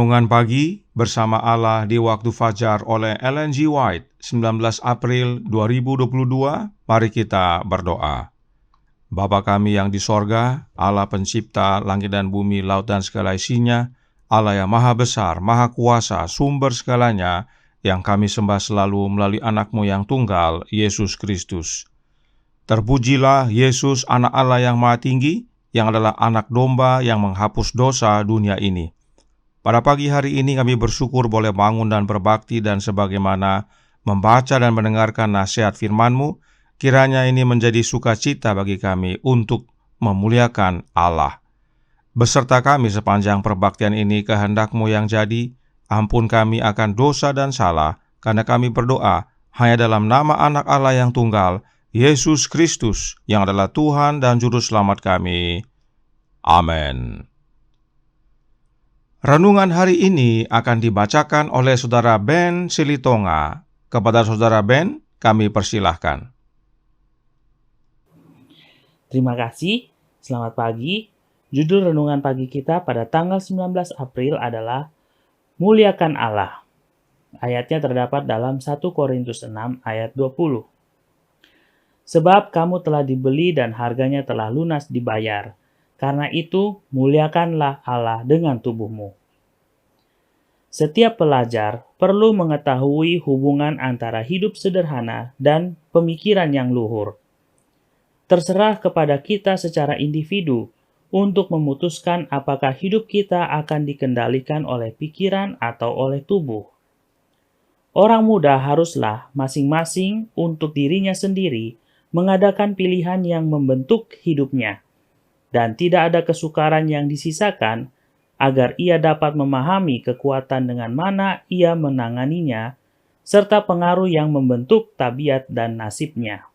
Renungan Pagi bersama Allah di Waktu Fajar oleh Ellen G. White, 19 April 2022. Mari kita berdoa. Bapa kami yang di sorga, Allah pencipta langit dan bumi, laut dan segala isinya, Allah yang maha besar, maha kuasa, sumber segalanya, yang kami sembah selalu melalui anak-Mu yang tunggal, Yesus Kristus. Terpujilah Yesus, anak Allah yang maha tinggi, yang adalah anak domba yang menghapus dosa dunia ini. Pada pagi hari ini kami bersyukur boleh bangun dan berbakti, dan sebagaimana membaca dan mendengarkan nasihat firman-Mu, kiranya ini menjadi sukacita bagi kami untuk memuliakan Allah. Beserta kami sepanjang perbaktian ini, kehendak-Mu yang jadi, ampun kami akan dosa dan salah, karena kami berdoa hanya dalam nama anak Allah yang tunggal, Yesus Kristus, yang adalah Tuhan dan Juru Selamat kami. Amin. Renungan hari ini akan dibacakan oleh Saudara Ben Silitonga. Kepada Saudara Ben, kami persilahkan. Terima kasih, selamat pagi. Judul renungan pagi kita pada tanggal 19 April adalah Muliakan Allah. Ayatnya terdapat dalam 1 Korintus 6 ayat 20. Sebab kamu telah dibeli dan harganya telah lunas dibayar. Karena itu, muliakanlah Allah dengan tubuhmu. Setiap pelajar perlu mengetahui hubungan antara hidup sederhana dan pemikiran yang luhur. Terserah kepada kita secara individu untuk memutuskan apakah hidup kita akan dikendalikan oleh pikiran atau oleh tubuh. Orang muda haruslah masing-masing untuk dirinya sendiri mengadakan pilihan yang membentuk hidupnya, dan tidak ada kesukaran yang disisakan agar ia dapat memahami kekuatan dengan mana ia menanganinya, serta pengaruh yang membentuk tabiat dan nasibnya.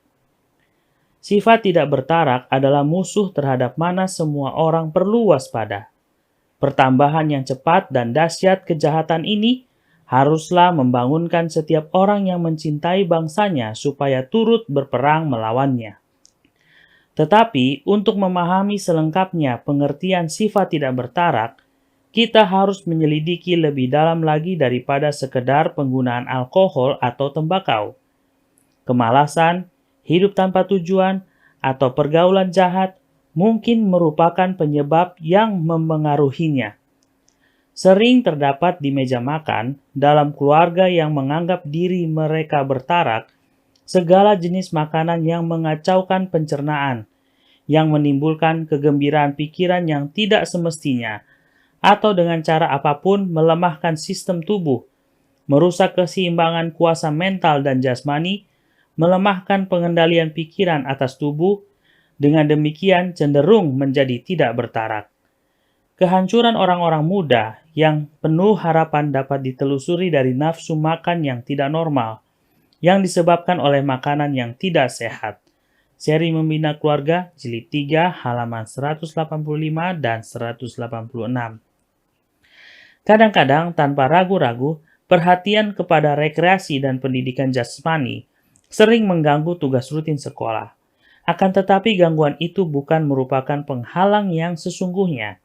Sifat tidak bertarak adalah musuh terhadap mana semua orang perlu waspada. Pertambahan yang cepat dan dahsyat kejahatan ini haruslah membangunkan setiap orang yang mencintai bangsanya supaya turut berperang melawannya. Tetapi untuk memahami selengkapnya pengertian sifat tidak bertarak, kita harus menyelidiki lebih dalam lagi daripada sekedar penggunaan alkohol atau tembakau. Kemalasan, hidup tanpa tujuan, atau pergaulan jahat mungkin merupakan penyebab yang memengaruhinya. Sering terdapat di meja makan dalam keluarga yang menganggap diri mereka bertarak segala jenis makanan yang mengacaukan pencernaan, yang menimbulkan kegembiraan pikiran yang tidak semestinya, atau dengan cara apapun melemahkan sistem tubuh, merusak keseimbangan kuasa mental dan jasmani, melemahkan pengendalian pikiran atas tubuh, dengan demikian cenderung menjadi tidak bertarak. Kehancuran orang-orang muda yang penuh harapan dapat ditelusuri dari nafsu makan yang tidak normal, yang disebabkan oleh makanan yang tidak sehat. Seri Membina Keluarga, Jilid 3, halaman 185 dan 186. Kadang-kadang tanpa ragu-ragu, perhatian kepada rekreasi dan pendidikan jasmani sering mengganggu tugas rutin sekolah. Akan tetapi gangguan itu bukan merupakan penghalang yang sesungguhnya.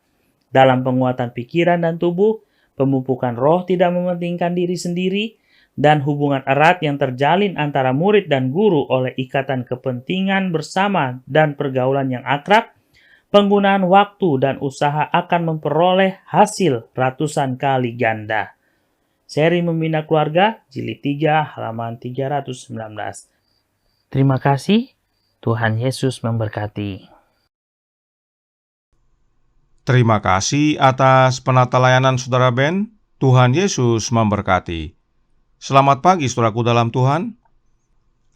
Dalam penguatan pikiran dan tubuh, pemupukan roh tidak mementingkan diri sendiri, dan hubungan erat yang terjalin antara murid dan guru oleh ikatan kepentingan bersama dan pergaulan yang akrab, penggunaan waktu dan usaha akan memperoleh hasil ratusan kali ganda. Seri Membina Keluarga, Jilid 3, halaman 319. Terima kasih, Tuhan Yesus memberkati. Terima kasih atas penata layanan Saudara Ben. Tuhan Yesus memberkati. Selamat pagi saudaraku dalam Tuhan.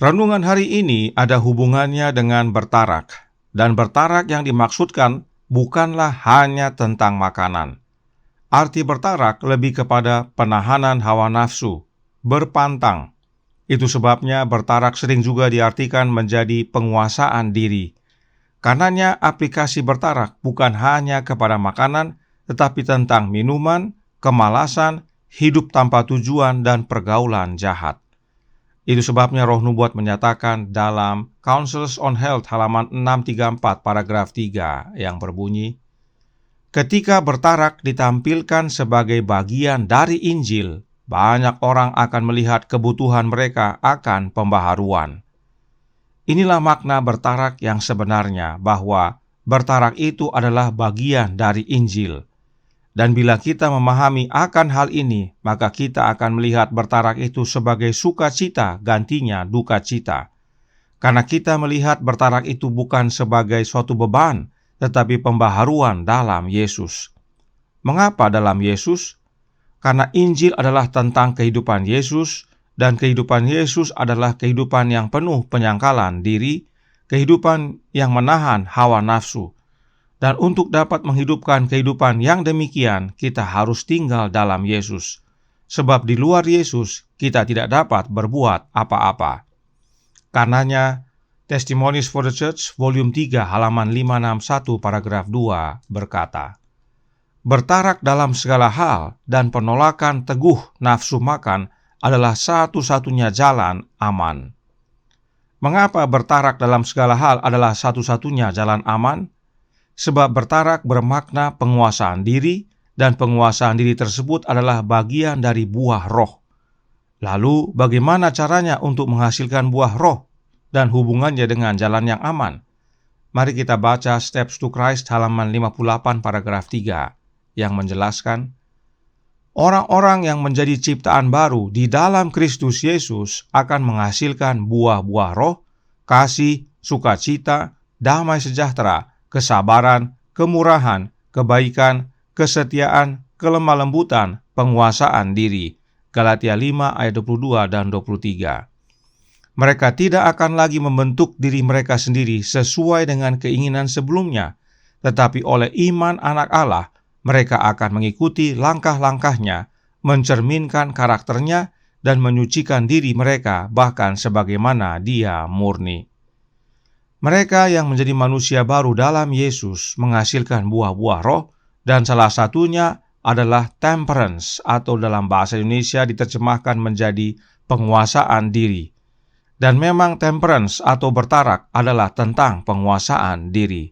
Renungan hari ini ada hubungannya dengan bertarak. Dan bertarak yang dimaksudkan bukanlah hanya tentang makanan. Arti bertarak lebih kepada penahanan hawa nafsu, berpantang. Itu sebabnya bertarak sering juga diartikan menjadi penguasaan diri. Karenanya aplikasi bertarak bukan hanya kepada makanan, tetapi tentang minuman, kemalasan, hidup tanpa tujuan, dan pergaulan jahat. Itu sebabnya Roh Nubuat menyatakan dalam Counsels on Health halaman 634 paragraf 3 yang berbunyi, Ketika bertarak ditampilkan sebagai bagian dari Injil, banyak orang akan melihat kebutuhan mereka akan pembaharuan. Inilah makna bertarak yang sebenarnya, bahwa bertarak itu adalah bagian dari Injil. Dan bila kita memahami akan hal ini, maka kita akan melihat bertarak itu sebagai sukacita gantinya duka cita. Karena kita melihat bertarak itu bukan sebagai suatu beban, tetapi pembaharuan dalam Yesus. Mengapa dalam Yesus? Karena Injil adalah tentang kehidupan Yesus, dan kehidupan Yesus adalah kehidupan yang penuh penyangkalan diri, kehidupan yang menahan hawa nafsu. Dan untuk dapat menghidupkan kehidupan yang demikian, kita harus tinggal dalam Yesus. Sebab di luar Yesus, kita tidak dapat berbuat apa-apa. Karenanya, Testimonies for the Church, volume 3, halaman 561, paragraf 2, berkata, bertarak dalam segala hal dan penolakan teguh nafsu makan adalah satu-satunya jalan aman. Mengapa bertarak dalam segala hal adalah satu-satunya jalan aman? Sebab bertarak bermakna penguasaan diri, dan penguasaan diri tersebut adalah bagian dari buah roh. Lalu, bagaimana caranya untuk menghasilkan buah roh dan hubungannya dengan jalan yang aman? Mari kita baca Steps to Christ halaman 58 paragraf 3 yang menjelaskan, orang-orang yang menjadi ciptaan baru di dalam Kristus Yesus akan menghasilkan buah-buah roh, kasih, sukacita, damai sejahtera, kesabaran, kemurahan, kebaikan, kesetiaan, kelemah lembutan, penguasaan diri. Galatia 5 ayat 22 dan 23. Mereka tidak akan lagi membentuk diri mereka sendiri sesuai dengan keinginan sebelumnya, tetapi oleh iman anak Allah, mereka akan mengikuti langkah-langkahnya, mencerminkan karakternya, dan menyucikan diri mereka bahkan sebagaimana Dia murni. Mereka yang menjadi manusia baru dalam Yesus menghasilkan buah-buah roh, dan salah satunya adalah temperance, atau dalam bahasa Indonesia diterjemahkan menjadi penguasaan diri. Dan memang temperance atau bertarak adalah tentang penguasaan diri.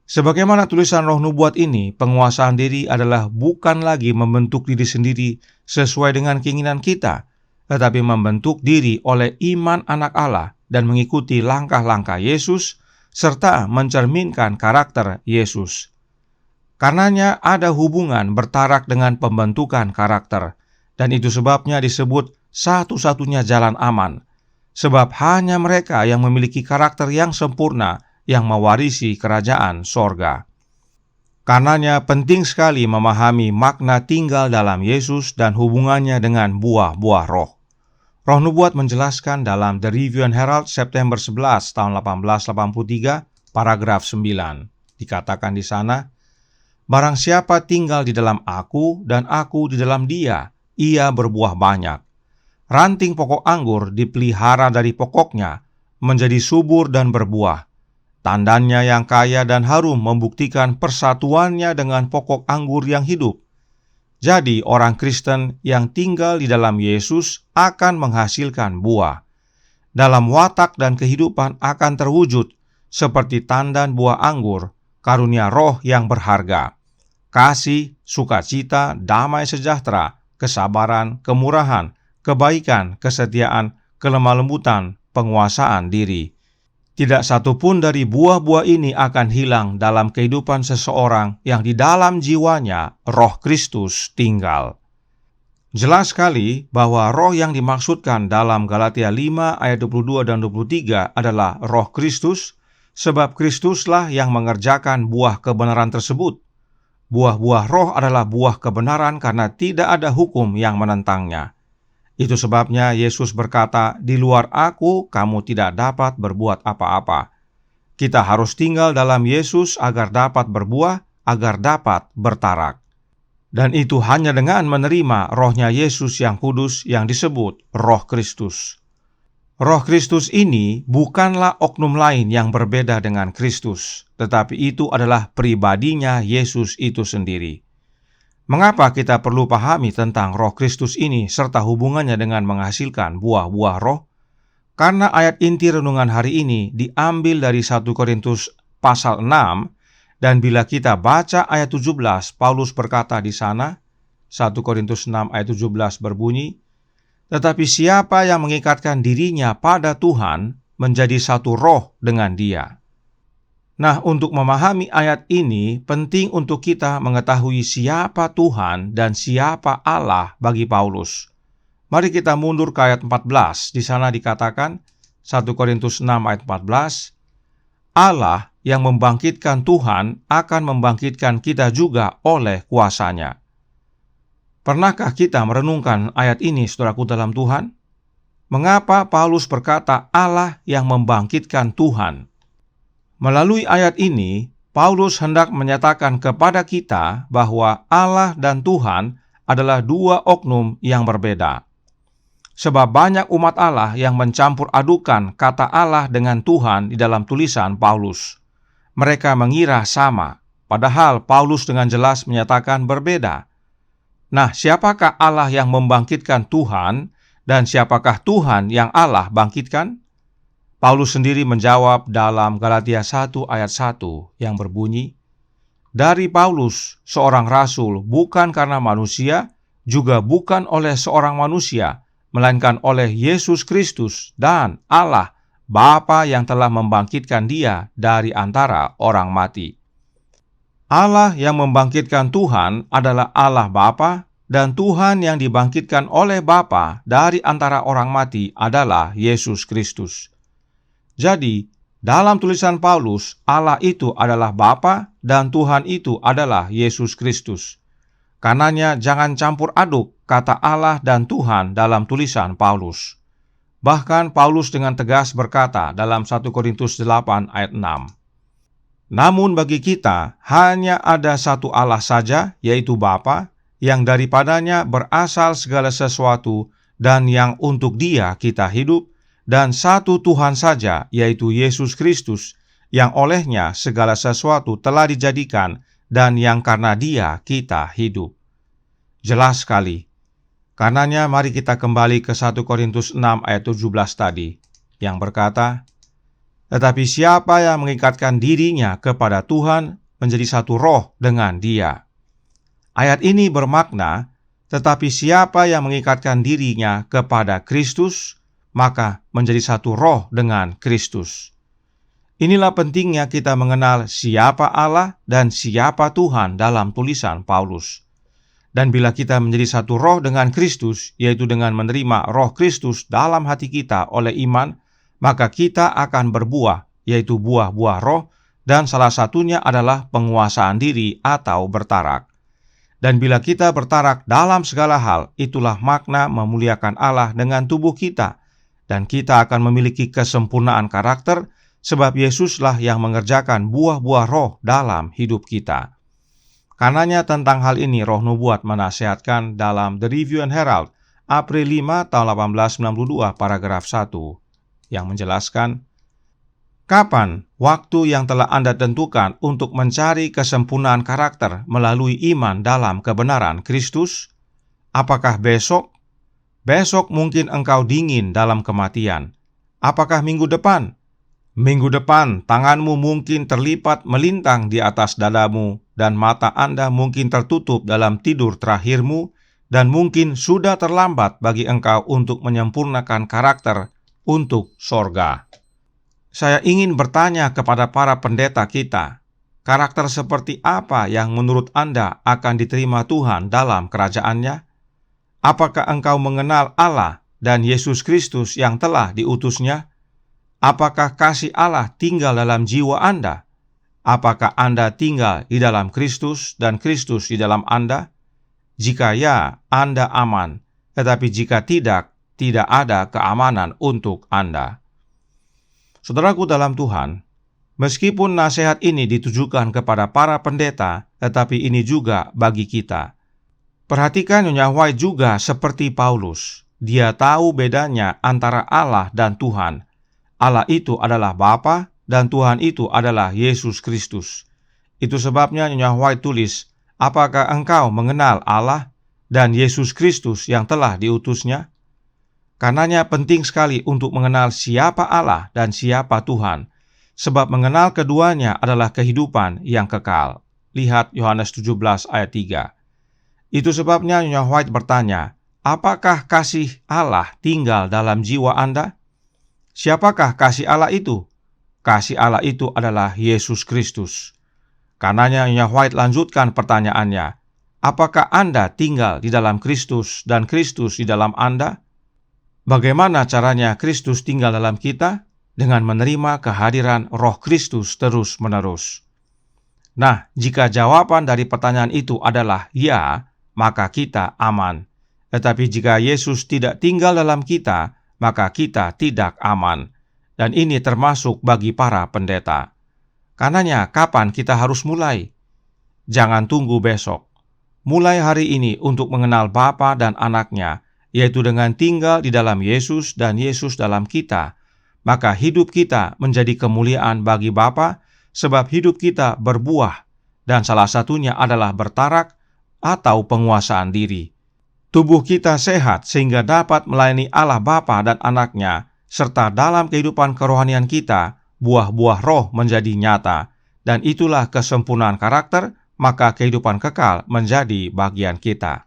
Sebagaimana tulisan Roh Nubuat ini, penguasaan diri adalah bukan lagi membentuk diri sendiri sesuai dengan keinginan kita, tetapi membentuk diri oleh iman anak Allah dan mengikuti langkah-langkah Yesus, serta mencerminkan karakter Yesus. Karenanya ada hubungan bertarak dengan pembentukan karakter, dan itu sebabnya disebut satu-satunya jalan aman, sebab hanya mereka yang memiliki karakter yang sempurna yang mewarisi kerajaan sorga. Karenanya penting sekali memahami makna tinggal dalam Yesus dan hubungannya dengan buah-buah roh. Roh Nubuat menjelaskan dalam The Review and Herald September 11 tahun 1883, paragraf 9. Dikatakan di sana, barang siapa tinggal di dalam aku dan aku di dalam dia, ia berbuah banyak. Ranting pokok anggur dipelihara dari pokoknya, menjadi subur dan berbuah. Tandannya yang kaya dan harum membuktikan persatuannya dengan pokok anggur yang hidup. Jadi orang Kristen yang tinggal di dalam Yesus akan menghasilkan buah. Dalam watak dan kehidupan akan terwujud seperti tandan buah anggur, karunia roh yang berharga, kasih, sukacita, damai sejahtera, kesabaran, kemurahan, kebaikan, kesetiaan, kelemah lembutan, penguasaan diri. Tidak satu pun dari buah-buah ini akan hilang dalam kehidupan seseorang yang di dalam jiwanya Roh Kristus tinggal. Jelas sekali bahwa roh yang dimaksudkan dalam Galatia 5 ayat 22 dan 23 adalah Roh Kristus, sebab Kristuslah yang mengerjakan buah kebenaran tersebut. Buah-buah roh adalah buah kebenaran karena tidak ada hukum yang menentangnya. Itu sebabnya Yesus berkata, di luar aku kamu tidak dapat berbuat apa-apa. Kita harus tinggal dalam Yesus agar dapat berbuah, agar dapat bertarak. Dan itu hanya dengan menerima rohnya Yesus yang kudus yang disebut Roh Kristus. Roh Kristus ini bukanlah oknum lain yang berbeda dengan Kristus, tetapi itu adalah pribadinya Yesus itu sendiri. Mengapa kita perlu pahami tentang Roh Kristus ini serta hubungannya dengan menghasilkan buah-buah roh? Karena ayat inti renungan hari ini diambil dari 1 Korintus pasal 6 Dan bila kita baca ayat 17, Paulus berkata di sana, 1 Korintus 6 ayat 17 berbunyi, "Tetapi siapa yang mengikatkan dirinya pada Tuhan menjadi satu roh dengan Dia." Nah, untuk memahami ayat ini, penting untuk kita mengetahui siapa Tuhan dan siapa Allah bagi Paulus. Mari kita mundur ke ayat 14. Di sana dikatakan, 1 Korintus 6 ayat 14, Allah yang membangkitkan Tuhan akan membangkitkan kita juga oleh kuasa-Nya. Pernahkah kita merenungkan ayat ini, saudaraku dalam Tuhan? Mengapa Paulus berkata Allah yang membangkitkan Tuhan? Melalui ayat ini, Paulus hendak menyatakan kepada kita bahwa Allah dan Tuhan adalah dua oknum yang berbeda. Sebab banyak umat Allah yang mencampur adukan kata Allah dengan Tuhan di dalam tulisan Paulus. Mereka mengira sama, padahal Paulus dengan jelas menyatakan berbeda. Nah, siapakah Allah yang membangkitkan Tuhan dan siapakah Tuhan yang Allah bangkitkan? Paulus sendiri menjawab dalam Galatia 1 ayat 1 yang berbunyi, "Dari Paulus, seorang rasul, bukan karena manusia, juga bukan oleh seorang manusia, melainkan oleh Yesus Kristus dan Allah, Bapa yang telah membangkitkan Dia dari antara orang mati." Allah yang membangkitkan Tuhan adalah Allah Bapa, dan Tuhan yang dibangkitkan oleh Bapa dari antara orang mati adalah Yesus Kristus. Jadi, dalam tulisan Paulus, Allah itu adalah Bapa dan Tuhan itu adalah Yesus Kristus. Karenanya jangan campur aduk kata Allah dan Tuhan dalam tulisan Paulus. Bahkan Paulus dengan tegas berkata dalam 1 Korintus 8 ayat 6, "Namun bagi kita hanya ada satu Allah saja, yaitu Bapa, yang daripadanya berasal segala sesuatu dan yang untuk Dia kita hidup, dan satu Tuhan saja, yaitu Yesus Kristus, yang olehnya segala sesuatu telah dijadikan dan yang karena Dia kita hidup." Jelas sekali. Karenanya mari kita kembali ke 1 Korintus 6 ayat 17 tadi, yang berkata, "Tetapi siapa yang mengikatkan dirinya kepada Tuhan menjadi satu roh dengan Dia." Ayat ini bermakna, tetapi siapa yang mengikatkan dirinya kepada Kristus, maka menjadi satu roh dengan Kristus. Inilah pentingnya kita mengenal siapa Allah dan siapa Tuhan dalam tulisan Paulus. Dan bila kita menjadi satu roh dengan Kristus, yaitu dengan menerima roh Kristus dalam hati kita oleh iman, maka kita akan berbuah, yaitu buah-buah roh, dan salah satunya adalah penguasaan diri atau bertarak. Dan bila kita bertarak dalam segala hal, itulah makna memuliakan Allah dengan tubuh kita, dan kita akan memiliki kesempurnaan karakter, sebab Yesuslah yang mengerjakan buah-buah roh dalam hidup kita. Karenanya tentang hal ini Roh Nubuat menasihatkan dalam The Review and Herald, April 5 tahun 1892, paragraf 1, yang menjelaskan, "Kapan waktu yang telah Anda tentukan untuk mencari kesempurnaan karakter melalui iman dalam kebenaran Kristus? Apakah besok? Besok mungkin engkau dingin dalam kematian. Apakah minggu depan? Minggu depan tanganmu mungkin terlipat melintang di atas dadamu, dan mata Anda mungkin tertutup dalam tidur terakhirmu, dan mungkin sudah terlambat bagi engkau untuk menyempurnakan karakter untuk sorga." Saya ingin bertanya kepada para pendeta kita, karakter seperti apa yang menurut Anda akan diterima Tuhan dalam kerajaan-Nya? Apakah engkau mengenal Allah dan Yesus Kristus yang telah diutus-Nya? Apakah kasih Allah tinggal dalam jiwa Anda? Apakah Anda tinggal di dalam Kristus dan Kristus di dalam Anda? Jika ya, Anda aman, tetapi jika tidak, tidak ada keamanan untuk Anda. Saudaraku dalam Tuhan, meskipun nasihat ini ditujukan kepada para pendeta, tetapi ini juga bagi kita. Perhatikan Nyonya White juga seperti Paulus. Dia tahu bedanya antara Allah dan Tuhan. Allah itu adalah Bapa dan Tuhan itu adalah Yesus Kristus. Itu sebabnya Nyonya White tulis, "Apakah engkau mengenal Allah dan Yesus Kristus yang telah diutus-Nya?" Karenanya penting sekali untuk mengenal siapa Allah dan siapa Tuhan. sebab mengenal keduanya adalah kehidupan yang kekal. Lihat Yohanes 17 ayat 3. Itu sebabnya Nyonya White bertanya, apakah kasih Allah tinggal dalam jiwa Anda? Siapakah kasih Allah itu? Kasih Allah itu adalah Yesus Kristus. Karenanya Nyonya White lanjutkan pertanyaannya, apakah Anda tinggal di dalam Kristus dan Kristus di dalam Anda? Bagaimana caranya Kristus tinggal dalam kita? Dengan menerima kehadiran Roh Kristus terus-menerus. Nah, jika jawaban dari pertanyaan itu adalah ya, maka kita aman. Tetapi jika Yesus tidak tinggal dalam kita, maka kita tidak aman. Dan ini termasuk bagi para pendeta. Karenanya, kapan kita harus mulai? Jangan tunggu besok. Mulai hari ini untuk mengenal Bapa dan Anaknya, yaitu dengan tinggal di dalam Yesus dan Yesus dalam kita. Maka hidup kita menjadi kemuliaan bagi Bapa, sebab hidup kita berbuah, dan salah satunya adalah bertarak atau penguasaan diri. Tubuh kita sehat sehingga dapat melayani Allah Bapa dan Anaknya, serta dalam kehidupan kerohanian kita, buah-buah roh menjadi nyata, dan itulah kesempurnaan karakter, maka kehidupan kekal menjadi bagian kita.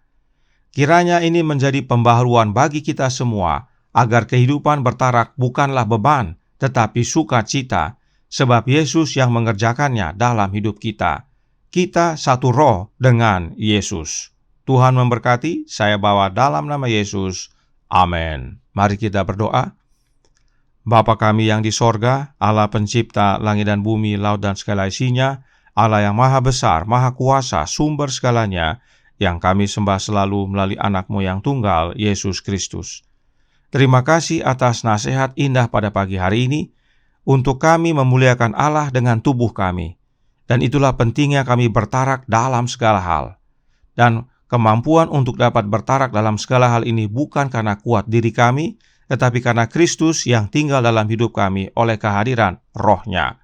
Kiranya ini menjadi pembaharuan bagi kita semua, agar kehidupan bertarak bukanlah beban, tetapi sukacita, sebab Yesus yang mengerjakannya dalam hidup kita. Kita satu roh dengan Yesus. Tuhan memberkati, saya bawa dalam nama Yesus. Amin. Mari kita berdoa. Bapa kami yang di sorga, Allah pencipta langit dan bumi, laut dan segala isinya, Allah yang maha besar, maha kuasa, sumber segalanya, yang kami sembah selalu melalui anak-Mu yang tunggal, Yesus Kristus. Terima kasih atas nasihat indah pada pagi hari ini, untuk kami memuliakan Allah dengan tubuh kami. Dan itulah pentingnya kami bertarak dalam segala hal. Dan kemampuan untuk dapat bertarak dalam segala hal ini bukan karena kuat diri kami, tetapi karena Kristus yang tinggal dalam hidup kami oleh kehadiran Roh-Nya.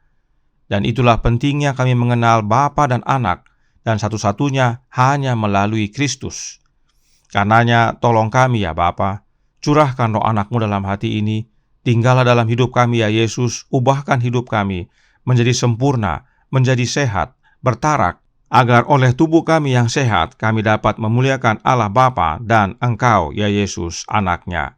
Dan itulah pentingnya kami mengenal Bapa dan Anak, dan satu-satunya hanya melalui Kristus. Karenanya tolong kami ya Bapa, curahkan Roh Anak-Mu dalam hati ini, tinggallah dalam hidup kami ya Yesus, ubahkan hidup kami menjadi sempurna, menjadi sehat, bertarak, agar oleh tubuh kami yang sehat, kami dapat memuliakan Allah Bapa dan Engkau ya Yesus, Anak-Nya.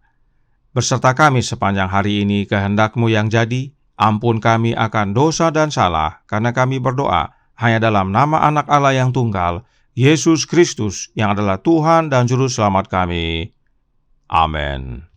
Berserta kami sepanjang hari ini kehendak-Mu yang jadi, ampun kami akan dosa dan salah, karena kami berdoa hanya dalam nama Anak Allah yang tunggal, Yesus Kristus, yang adalah Tuhan dan Juru Selamat kami. Amin.